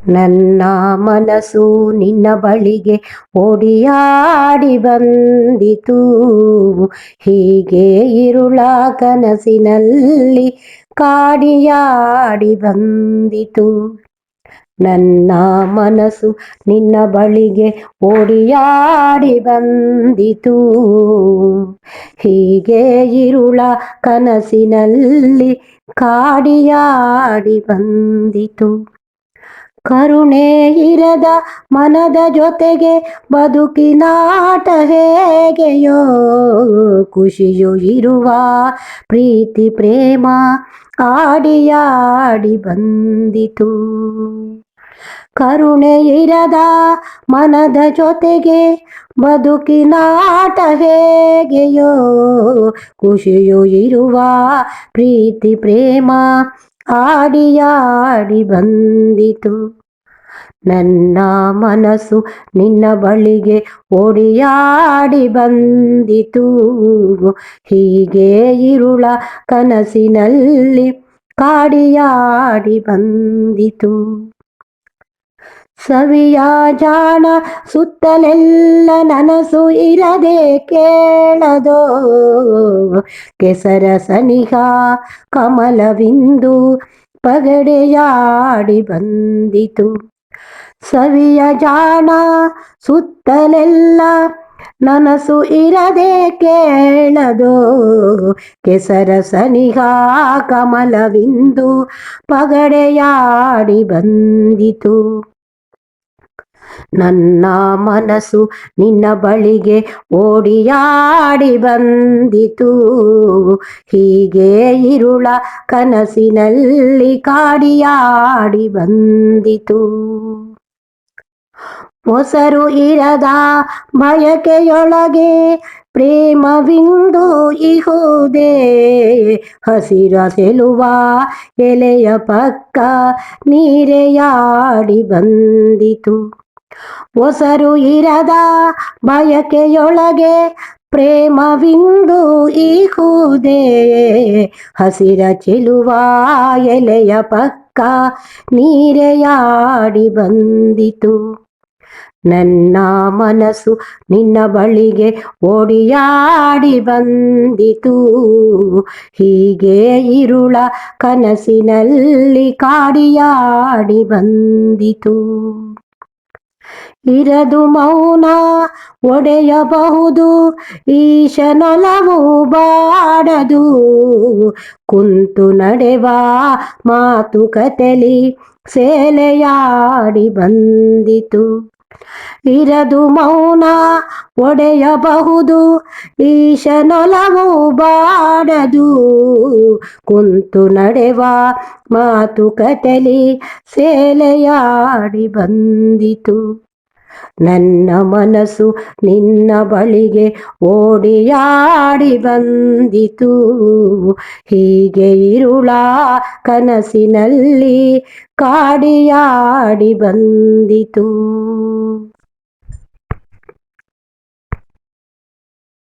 ನನ್ನ ಮನಸ್ಸು ನಿನ್ನ ಬಳಿಗೆ ಓಡಿಯಾಡಿ ಬಂದಿತು. ಹೀಗೆ ಇರುಳ ಕನಸಿನಲ್ಲಿ ಕಾಡಿಯಾಡಿ ಬಂದಿತು. ನನ್ನ ಮನಸ್ಸು ನಿನ್ನ ಬಳಿಗೆ ಓಡಿಯಾಡಿ ಬಂದಿತು. ಹೀಗೆ ಇರುಳ ಕನಸಿನಲ್ಲಿ ಕಾಡಿಯಾಡಿ ಬಂದಿತು. ಕರುಣೆ ಇರದ ಮನದ ಜೊತೆಗೆ ಬದುಕಿನಾಟ ಹೇಗೆಯೋ, ಖುಷಿಯು ಇರುವ ಪ್ರೀತಿ ಪ್ರೇಮ ಆಡಿಯಾಡಿ ಬಂದಿತು. ಕರುಣೆ ಇರದ ಮನದ ಜೊತೆಗೆ ಬದುಕಿನಾಟ ಹೇಗೆಯೋ, ಖುಷಿಯು ಇರುವ ಪ್ರೀತಿ ಪ್ರೇಮ ಆಡಿಯಾಡಿ ಬಂದಿತು. ನನ್ನ ಮನಸ್ಸು ನಿನ್ನ ಬಳಿಗೆ ಓಡಿಯಾಡಿ ಬಂದಿತು. ಹೀಗೆ ಇರುಳ ಕನಸಿನಲ್ಲಿ ಕಾಡಿಯಾಡಿ ಬಂದಿತು. ಸವಿಯ ಜಾಣ ಸುತ್ತಲೆಲ್ಲ ನನಸು ಇರದೆ ಕೇಳದೋ, ಕೆಸರ ಸನಿಹ ಕಮಲವಿಂದು ಪಗಡೆಯಾಡಿ ಬಂದಿತು. ಸವಿಯ ಜಾಣ ಸುತ್ತಲೆಲ್ಲ ನನಸು ಇರದೆ ಕೇಳದೋ, ಕೆಸರ ಸನಿಹ ಕಮಲವಿಂದು ಪಗಡೆಯಾಡಿ ಬಂದಿತು. ನನ್ನ ಮನಸ್ಸು ನಿನ್ನ ಬಳಿಗೆ ಓಡಿಯಾಡಿ ಬಂದಿತು. ಹೀಗೆ ಇರುಳ ಕನಸಿನಲ್ಲಿ ಕಾಡಿಯಾಡಿ ಬಂದಿತು. ಮೊಸರು ಇರದ ಬಯಕೆಯೊಳಗೆ ಪ್ರೇಮವಿಂದು ಇಹುದೇ, ಹಸಿರ ಚೆಲುವ ಎಲೆಯ ಪಕ್ಕ ನೀರೆಯಾಡಿ ಬಂದಿತು. ಮೊಸರು ಇರದ ಬಯಕೆಯೊಳಗೆ ಪ್ರೇಮವಿಂದು ಇಹುದೇ, ಹಸಿರ ಚೆಲುವ ಎಲೆಯ ಪಕ್ಕ ನೀರೆಯಾಡಿ ಬಂದಿತು. ನನ್ನ ಮನಸ್ಸು ನಿನ್ನ ಬಳಿಗೆ ಓಡಿಯಾಡಿ ಬಂದಿತು. ಹೀಗೆ ಇರುಳ ಕನಸಿನಲ್ಲಿ ಕಾಡಿಯಾಡಿ ಬಂದಿತು. ಇರದು ಮೌನ ಒಡೆಯಬಹುದು ಈಶನೊಲವು ಬಾಡದು, ಕುಂತು ನಡೆವ ಮಾತುಕತೆಲಿ ಸೇಲೆಯಾಡಿ ಬಂದಿತು. ಇರದು ಮೌನ ಒಡೆಯಬಹುದು ಈಶನೊಲವು ಬಾಡದು, ಕುಂತು ನಡೆವ ಮಾತುಕತೆಲಿ ಸೇಲೆಯಾಡಿ ಬಂದಿತು. ನನ್ನ ಮನಸ್ಸು ನಿನ್ನ ಬಳಿಗೆ ಓಡಿಯಾಡಿ ಬಂದಿತು. ಹೀಗೆ ಇರುಳ ಕನಸಿನಲ್ಲಿ ಕಾಡಿಯಾಡಿ ಬಂದಿತು.